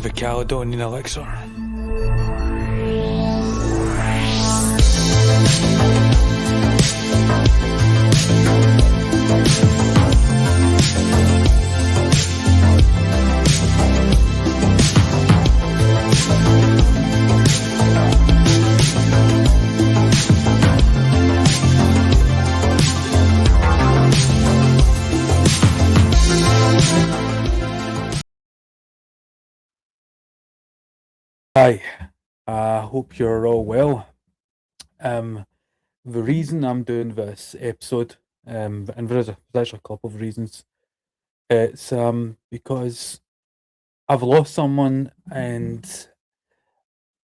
to the Caledonian Elixir. Hi, I hope you're all well. The reason I'm doing this episode, and there's actually a couple of reasons. It's because I've lost someone and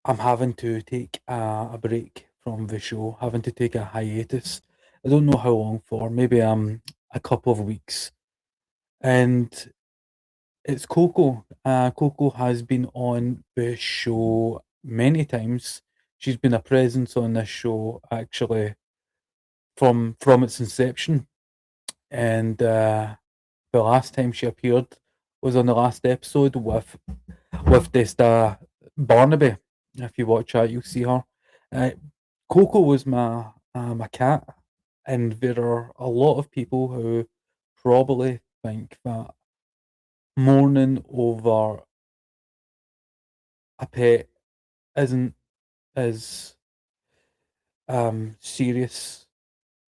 I'm having to take a break from the show, having to take a hiatus. I don't know how long for, maybe a couple of weeks. And it's Coco. Coco has been on the show many times. She's been a presence on this show actually from its inception. And the last time she appeared was on the last episode with this Barnaby. If you watch that, you'll see her. Uh, Coco was my cat, and there are a lot of people who probably think that mourning over a pet isn't as serious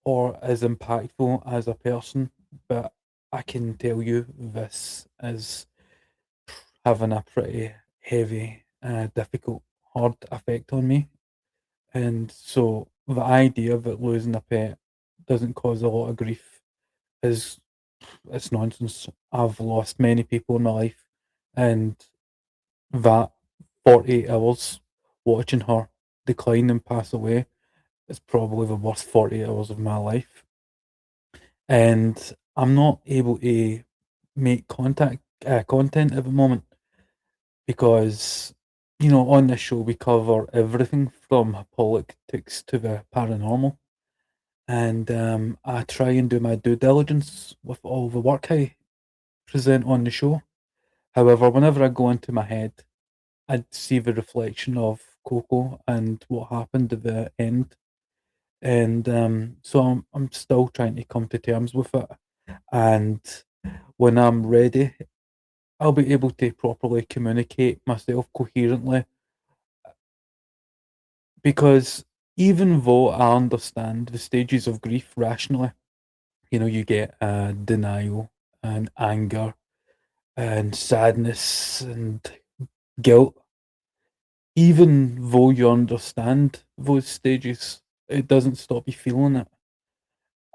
or as impactful as a person, but I can tell you this is having a pretty heavy, difficult, hard effect on me. And so the idea that losing a pet doesn't cause a lot of grief is it's nonsense. I've lost many people in my life, and that 48 hours watching her decline and pass away is probably the worst 48 hours of my life. And I'm not able to make content at the moment because on this show we cover everything from politics to the paranormal, and I try and do my due diligence with all the work I present on the show. However, whenever I go into my head, I see the reflection of Coco and what happened at the end, and so I'm still trying to come to terms with it. And when I'm ready, I'll be able to properly communicate myself coherently, because even though I understand the stages of grief rationally, you get denial and anger and sadness and guilt. Even though you understand those stages, it doesn't stop you feeling it.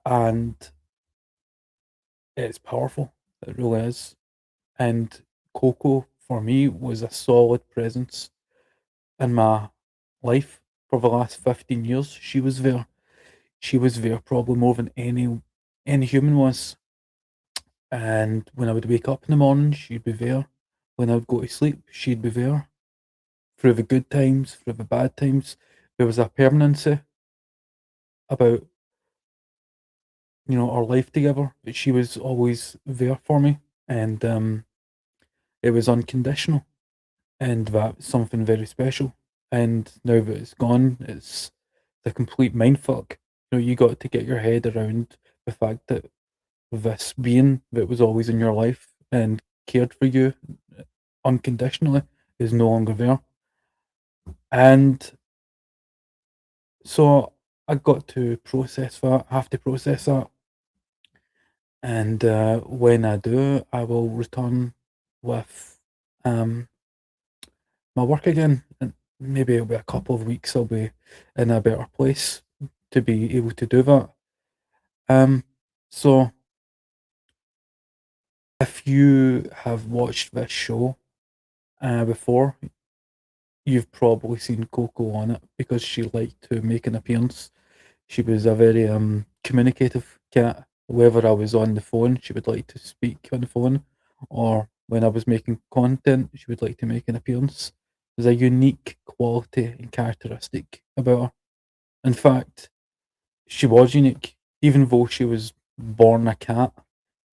And it's powerful. It really is. And Coco, for me, was a solid presence in my life for the last 15 years. She was there. She was there probably more than any human was. And when I would wake up in the morning, she'd be there. When I would go to sleep, she'd be there. Through the good times, through the bad times, there was a permanency about our life together. But she was always there for me, and it was unconditional, and that's something very special. And now that it's gone, it's the complete mindfuck. You got to get your head around the fact that this being that was always in your life and cared for you unconditionally is no longer there. And so I got to process that, have to process that. And when I do, I will return with um, my work again. And maybe it'll be a couple of weeks, I'll be in a better place to be able to do that. Um, so if you have watched this show before, you've probably seen Coco on it because she liked to make an appearance. She was a very communicative cat. Whether I was on the phone, she would like to speak on the phone, or when I was making content, she would like to make an appearance. There's a unique quality and characteristic about her. In fact, she was unique. Even though she was born a cat,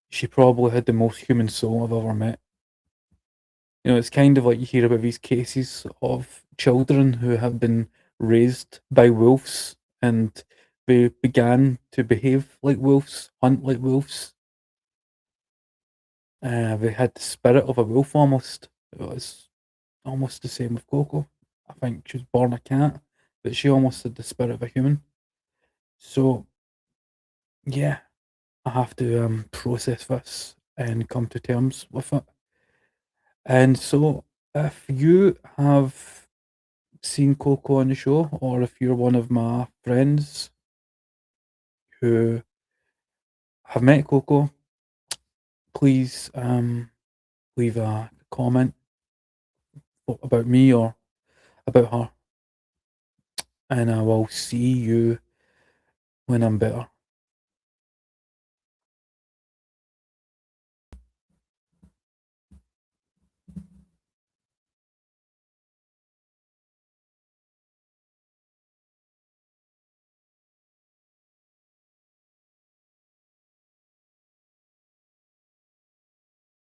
she probably had the most human soul I've ever met. It's kind of like you hear about these cases of children who have been raised by wolves and they began to behave like wolves, hunt like wolves. They had the spirit of a wolf almost. It was almost the same with Coco. I think she was born a cat, but she almost had the spirit of a human. So, yeah, I have to process this and come to terms with it. And so, if you have seen Coco on the show, or if you're one of my friends who have met Coco, please leave a comment about me or about her, and I will see you when I'm better.